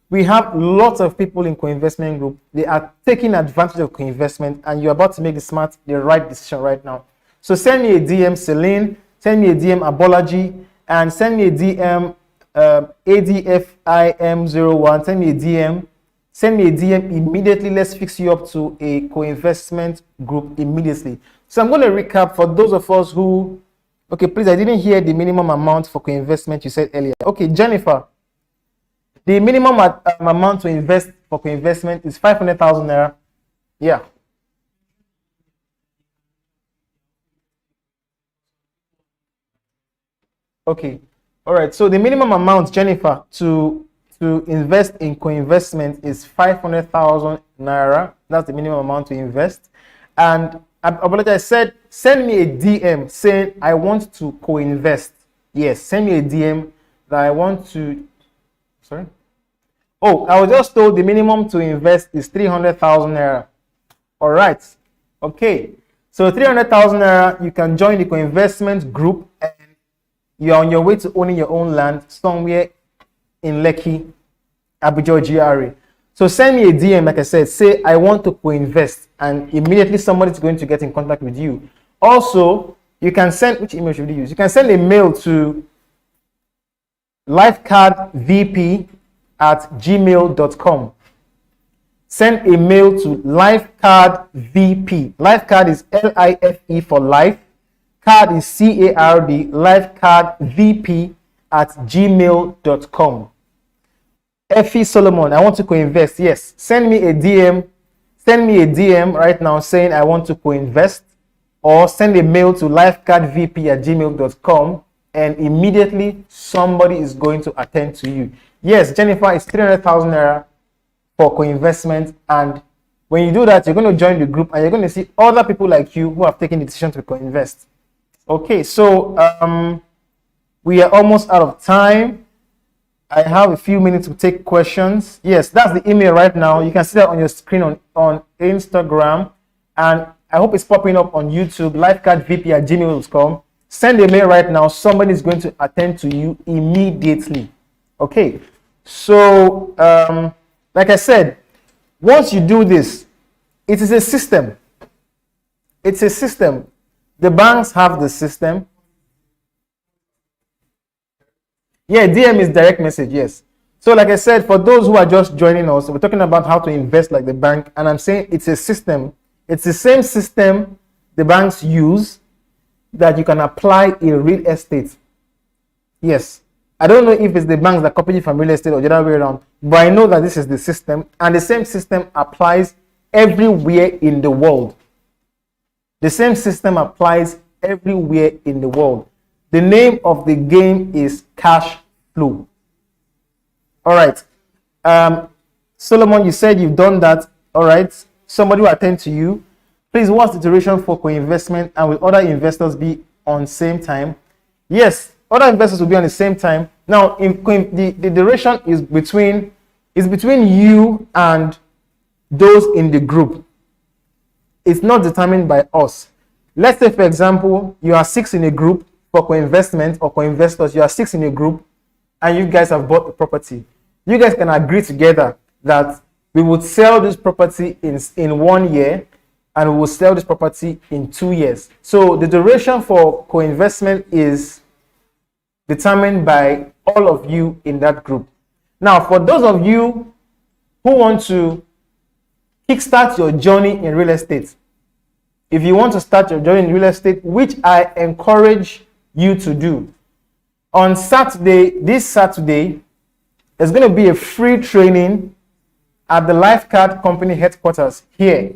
Speaker 7: We have lots of people in co-investment group. They are taking advantage of co-investment and you're about to make the right decision right now. So send me a DM, Celine. Send me a DM, Abolaji. And send me a DM, ADFIM01. Send me a DM. Send me a DM immediately. Let's fix you up to a co-investment group immediately. So I'm going to recap for those of us who... Okay, please, I didn't hear the minimum amount for co-investment you said earlier. Okay, Jennifer. The minimum amount to invest for co-investment is 500,000 naira. Yeah. Okay. All right. So the minimum amount, Jennifer, to invest in co-investment is 500,000 naira. That's the minimum amount to invest. And I said, send me a DM saying I want to co-invest. Yes, send me a DM that I want to. Sorry. Oh, I was just told the minimum to invest is 300,000 naira. All right. Okay. So 300,000 naira, you can join the co-investment group and you're on your way to owning your own land somewhere in Lekki, Abuja, GRA. So send me a DM, like I said, say I want to co-invest, and immediately somebody's going to get in contact with you. Also, you can send, which email should you use? You can send a mail to lifecardvp@gmail.com. Send a mail to lifecardvp. Lifecard is LIFE for life. Card is CARD. Lifecardvp@gmail.com. Effie Solomon, I want to co-invest. Yes, send me a DM. Send me a DM right now saying I want to co-invest, or send a mail to lifecardvp@gmail.com, and immediately somebody is going to attend to you. Yes, Jennifer, it's 300,000 naira for co-investment, and when you do that, you're going to join the group and you're going to see other people like you who have taken the decision to co-invest. Okay, so we are almost out of time. I have a few minutes to take questions. Yes, that's the email right now. You can see that on your screen on Instagram, and I hope it's popping up on YouTube, lifecardvp@gmail.com. Send a mail right now. Somebody is going to attend to you immediately. Okay, so like I said, once you do this, it is a system. It's a system. The banks have the system. Yeah, DM is direct message, yes. So like I said, for those who are just joining us, we're talking about how to invest like the bank, and I'm saying it's a system. It's the same system the banks use that you can apply in real estate. Yes. I don't know if it's the banks that copy it from real estate or the other way around, but I know that this is the system, and the same system applies everywhere in the world. The same system applies everywhere in the world. The name of the game is cash flow. All right. Solomon, you said you've done that. All right. Somebody will attend to you. Please, what's the duration for co-investment, and will other investors be on same time? Yes, other investors will be on the same time. Now, the duration is between you and those in the group. It's not determined by us. Let's say, for example, you are 6 in a group for co-investment or co-investors. You are 6 in a group, and you guys have bought the property. You guys can agree together that we would sell this property in 1 year, and we will sell this property in 2 years. So the duration for co-investment is determined by all of you in that group. Now, for those of you who want to kickstart your journey in real estate, if you want to start your journey in real estate, which I encourage you to do, on Saturday, this Saturday, there's going to be a free training at the Lifecard company headquarters here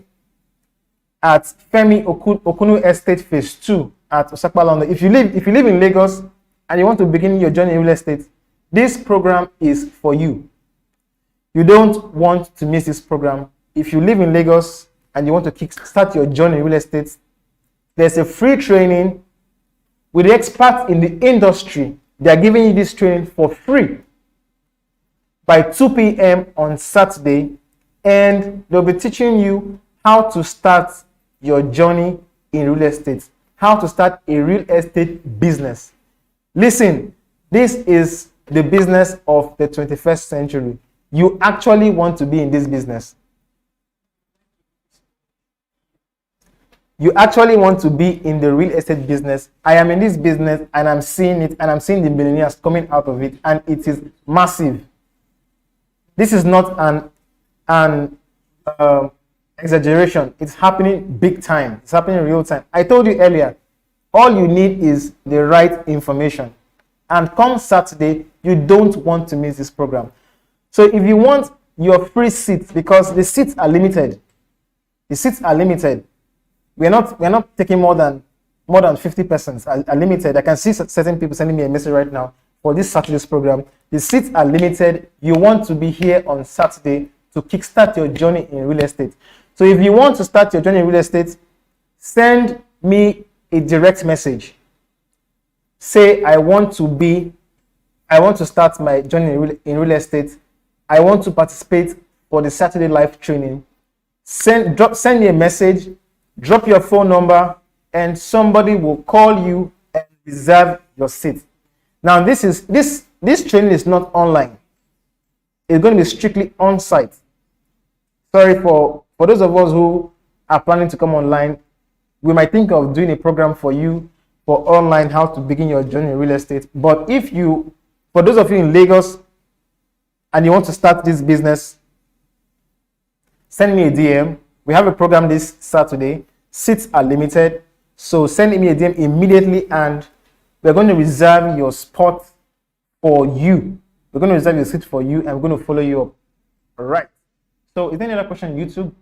Speaker 7: at Femi Okunu Estate Phase 2 at Osakpa, London. If you live in Lagos and you want to begin your journey in real estate, this program is for you. You don't want to miss this program. If you live in Lagos and you want to start your journey in real estate, there's a free training with the experts in the industry. They are giving you this training for free by 2 p.m. on Saturday, and they'll be teaching you how to start your journey in real estate, how to start a real estate business. Listen, this is the business of the 21st century. You actually want to be in this business. You actually want to be in the real estate business. I am in this business, and I'm seeing it, and I'm seeing the millionaires coming out of it, and it is massive. This is not an exaggeration. It's happening big time. It's happening in real time. I told you earlier, all you need is the right information. And come Saturday, you don't want to miss this program. So if you want your free seats, because the seats are limited. The seats are limited. We're not taking more than 50 persons are limited. I can see certain people sending me a message right now for this Saturday's program. The seats are limited. You want to be here on Saturday to kickstart your journey in real estate. So if you want to start your journey in real estate, send me a direct message. Say, I want to start my journey in real estate. I want to participate for the Saturday live training. Send me a message, drop your phone number, and somebody will call you and reserve your seat. Now, this training is not online. It's going to be strictly on site. Sorry for those of us who are planning to come online. We might think of doing a program for you for online, how to begin your journey in real estate. But if you For those of you in Lagos and you want to start this business, send me a DM. We have a program this Saturday. Seats are limited. So send me a DM immediately and we're going to reserve your spot for you. We're going to reserve your seat for you and we're going to follow you up. All right. So is there any other question on YouTube?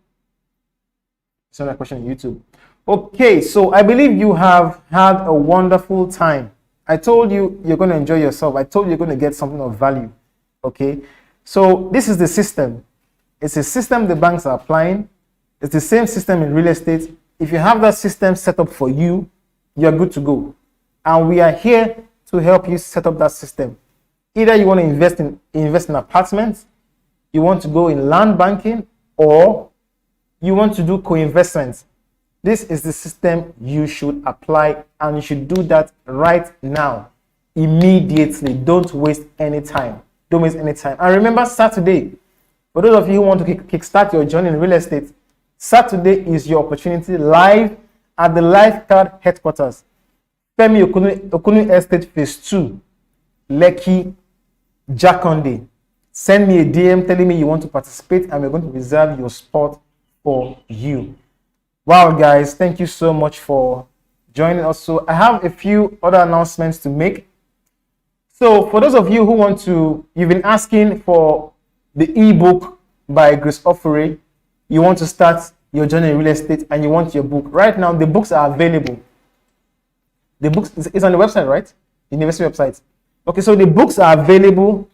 Speaker 7: Is there another question on YouTube? Okay, so I believe you have had a wonderful time. I told you you're going to enjoy yourself. I told you you're going to get something of value. Okay, so this is the system. It's a system the banks are applying. It's the same system in real estate. If you have that system set up for you, you're good to go. And we are here to help you set up that system. Either you want to invest in apartments, you want to go in land banking, or you want to do co-investments. This is the system you should apply, and you should do that right now, immediately. Don't waste any time. Don't waste any time. And remember, Saturday, for those of you who want to kickstart your journey in real estate, Saturday is your opportunity live at the Lifecard headquarters, Femi Okunu Estate Phase 2, Lekki, Jakonde. Send me a DM telling me you want to participate, and we're going to reserve your spot for you. Wow, guys, thank you so much for joining us. So I have a few other announcements to make. So for those of you who want to, you've been asking for the ebook by Grace of Urezone. You want to start your journey in real estate and you want your book. Right now, the books are available. The books is on the website, right? The university website. Okay, so the books are available.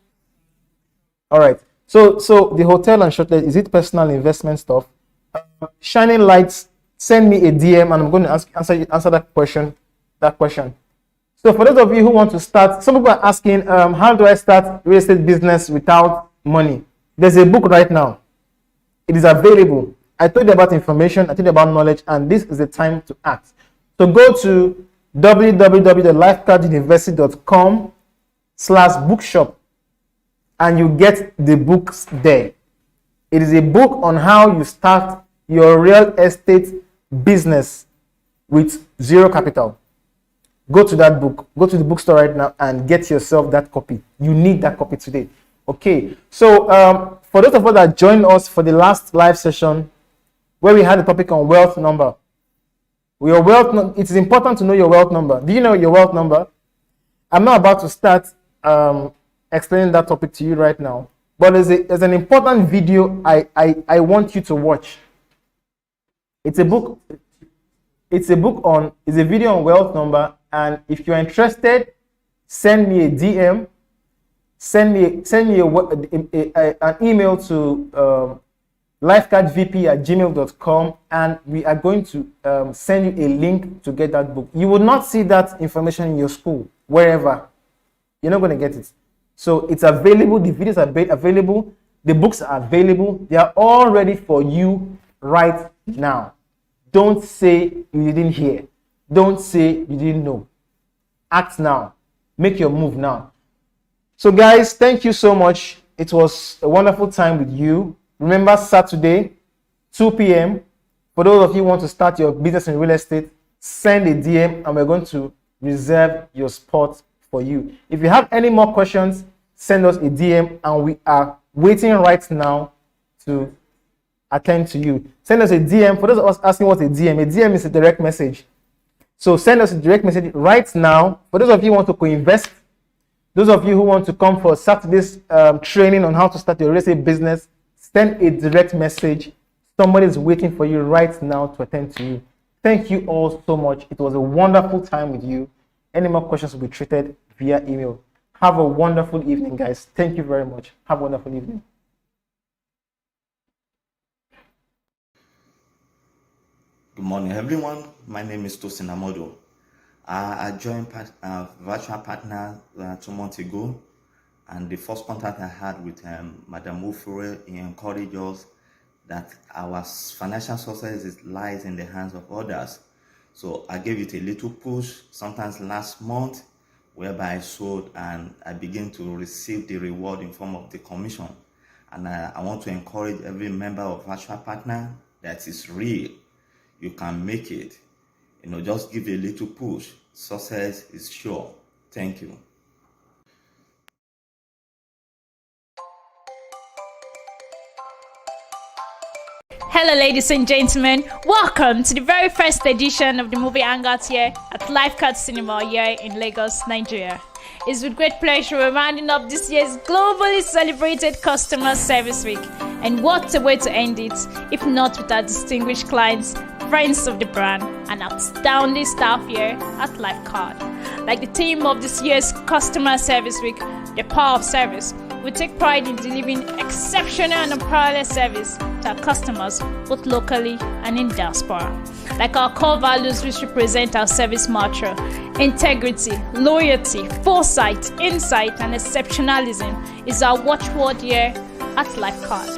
Speaker 7: All right. So the hotel and shortlist, is it personal investment stuff? Shining Lights, send me a DM and I'm going to answer that question. So for those of you who want to start, some people are asking, how do I start real estate business without money? There's a book right now. It is available. I told you about information, I told you about knowledge, and this is the time to act. So go to www.lifecarduniversity.com/bookshop and you get the books there. It is a book on how you start your real estate business with zero capital. Go to that book. Go to the bookstore right now and get yourself that copy. You need that copy today. Okay. So for those of us that joined us for the last live session where we had a topic on wealth number, it is important to know your wealth number. Do you know your wealth number? I'm not about to start explaining that topic to you right now, but there's an important video I want you to watch. It's a video on wealth number, and if you're interested, send me a DM, send me an email to lifecardvp@gmail.com, and we are going to send you a link to get that book. You will not see that information in your school, wherever. You're not going to get it. So it's available. The videos are available. The books are available. They are all ready for you right now. Don't say you didn't hear. Don't say you didn't know. Act now. Make your move now. So guys, thank you so much. It was a wonderful time with you. Remember, Saturday, 2 p.m. For those of you who want to start your business in real estate, send a DM and we're going to reserve your spot for you. If you have any more questions, send us a DM and we are waiting right now to attend to you. Send us a DM. For those of us asking what a DM is a direct message. So send us a direct message right now. For those of you who want to co-invest, those of you who want to come for Saturday's training on how to start your real estate business, send a direct message. Somebody is waiting for you right now to attend to you. Thank you all so much. It was a wonderful time with you. Any more questions will be treated via email. Have a wonderful evening, guys. Thank you very much. Have a wonderful evening.
Speaker 9: Good morning, everyone. My name is Tosin Amodo. I joined Virtual Partner 2 months ago, and the first contact I had with Madam Ufure, he encouraged us that our financial success lies in the hands of others. So I gave it a little push, sometimes last month, whereby I sold and I began to receive the reward in form of the commission. And I want to encourage every member of Virtual Partner that is real. You can make it. Just give a little push. Success is sure. Thank you.
Speaker 1: Hello, ladies and gentlemen. Welcome to the very first edition of the movie Hangout here at Lifecard Cinema here in Lagos, Nigeria. It's with great pleasure we're rounding up this year's globally celebrated Customer Service Week. And what a way to end it, if not with our distinguished clients, friends of the brand, and outstanding staff here at Lifecard. Like the theme of this year's Customer Service Week, the power of service, we take pride in delivering exceptional and unparalleled service to our customers, both locally and in diaspora. Like our core values, which represent our service mantra: integrity, loyalty, foresight, insight, and exceptionalism, is our watchword here at Lifecard.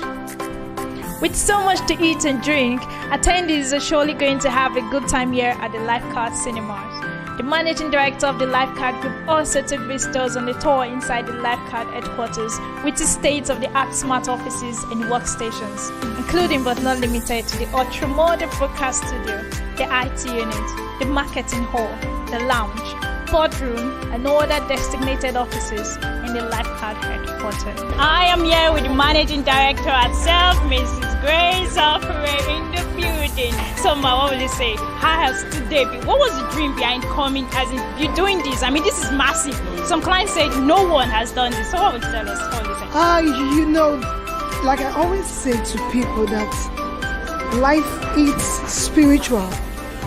Speaker 1: With so much to eat and drink, attendees are surely going to have a good time here at the Lifecard Cinemas. The managing director of the Lifecard Group also took visitors on a tour inside the Lifecard headquarters, with its state-of-the-art smart offices and workstations, including but not limited to the ultra-modern broadcast studio, the IT unit, the marketing hall, the lounge, boardroom, and other designated offices in the Lifecard headquarters. I am here with the managing director herself, Mrs. Graceofurezone, in the building. So, Ma, what will you say? How has today been? What was the dream behind coming, as in you doing this? I mean, this is massive. Some clients said no one has done this. So, what would you tell us? What will you say?
Speaker 2: You know, like I always say to people that life is spiritual.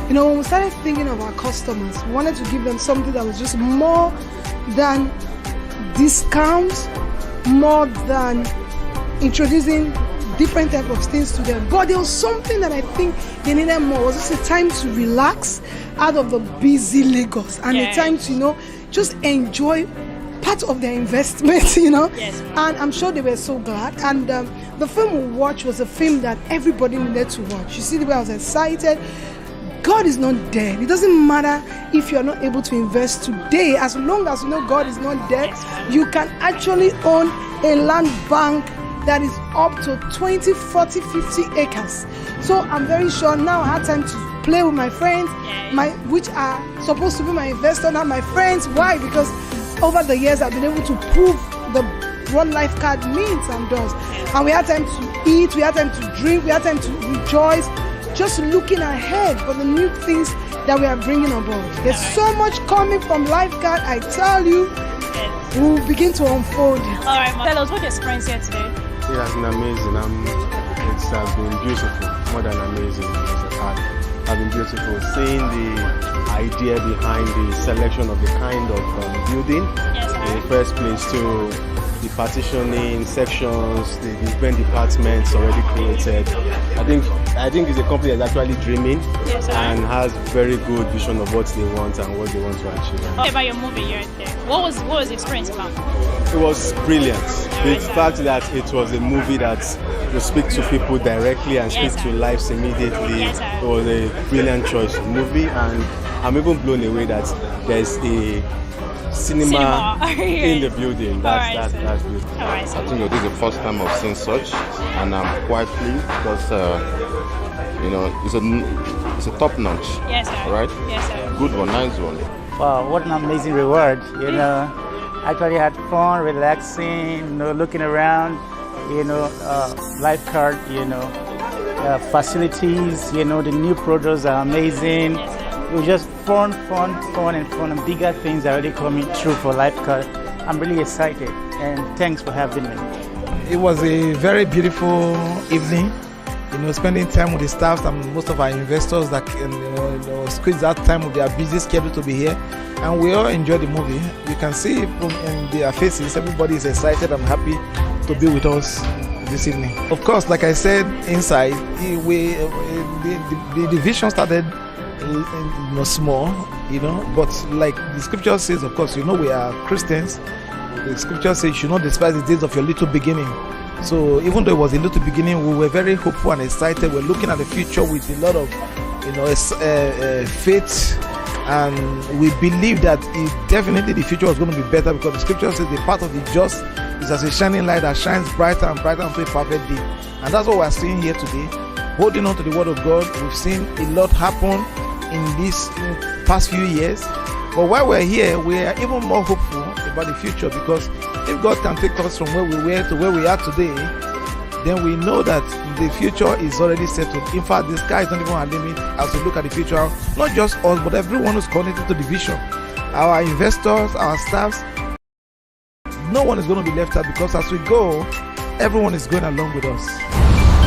Speaker 2: You know, when we started thinking of our customers, we wanted to give them something that was just more than discounts, more than introducing different type of things to them. But there was something that I think they needed more. It was just a time to relax out of the busy Lagos and a time to, you know, just enjoy part of their investment, you know.
Speaker 1: Yes,
Speaker 2: and I'm sure they were so glad. And the film we watched was a film that everybody needed to watch. You see the way I was excited. God is not dead. It doesn't matter if you're not able to invest today. As long as you know God is not dead, you can actually own a land bank that is up to 20, 40, 50 acres. So I'm very sure now I had time to play with my friends, which are supposed to be my investor, now my friends. Why? Because over the years I've been able to prove what Lifecard means and does. And we had time to eat, we had time to drink, we had time to rejoice, just looking ahead for the new things that we are bringing on board. There's so much coming from Lifecard, I tell you. We'll begin to unfold it.
Speaker 1: All right, tell us what your experience here today.
Speaker 3: It has been amazing. It has been beautiful, more than amazing. It has been beautiful seeing the idea behind the selection of the kind of building in the first place, to the partitioning sections, the different departments already created. I think it's a company that's actually dreaming and has very good vision of what they want and what they want to achieve.
Speaker 1: What about your movie here there? What was the experience about?
Speaker 3: It was brilliant. The fact that it was a movie that will speak to people directly and speak to lives immediately, it was a brilliant choice of movie, and I'm even blown away that there's a cinema in the building. That's beautiful.
Speaker 4: I think this is the first time I've seen such, and I'm quite pleased because you know, it's a top notch.
Speaker 1: Yes, sir.
Speaker 4: Right?
Speaker 1: Yes, sir.
Speaker 4: Good one, nice one.
Speaker 5: Wow, what an amazing reward! You know, actually had fun, relaxing, you know, looking around. You know, Lifecard, you know, facilities. You know, the new products are amazing. It was just fun, and bigger things are already coming true for Lifecard. I'm really excited, and thanks for having me.
Speaker 6: It was a very beautiful evening. You know, spending time with the staff and most of our investors that can squeeze out time of their busy schedule to be here, and we all enjoy the movie. You can see from in their faces, everybody is excited and happy to be with us this evening. Of course, like I said, inside the vision started small, you know, but like the scripture says, of course, you know, we are Christians. The scripture says you should not despise the days of your little beginning. So even though it was a little beginning, we were very hopeful and excited. We're looking at the future with a lot of, faith, and we believe that definitely the future was going to be better, because the scripture says the path of the just is as a shining light that shines brighter and brighter unto a perfect day. And that's what we're seeing here today, holding on to the word of God. We've seen a lot happen in these past few years, but while we're here, we are even more hopeful about the future, because if God can take us from where we were to where we are today, then we know that the future is already settled. In fact, the sky is not even a limit as we look at the future. Not just us, but everyone who's connected to the vision. Our investors, our staffs, no one is going to be left out, because as we go, everyone is going along with us.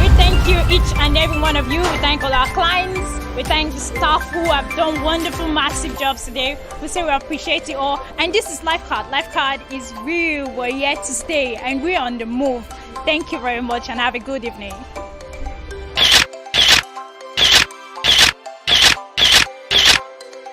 Speaker 1: We thank you, each and every one of you. We thank all our clients. We thank the staff who have done wonderful, massive jobs today. We say we appreciate you all. And this is Lifecard. Lifecard is real. We're here to stay, and we're on the move. Thank you very much, and have a good evening.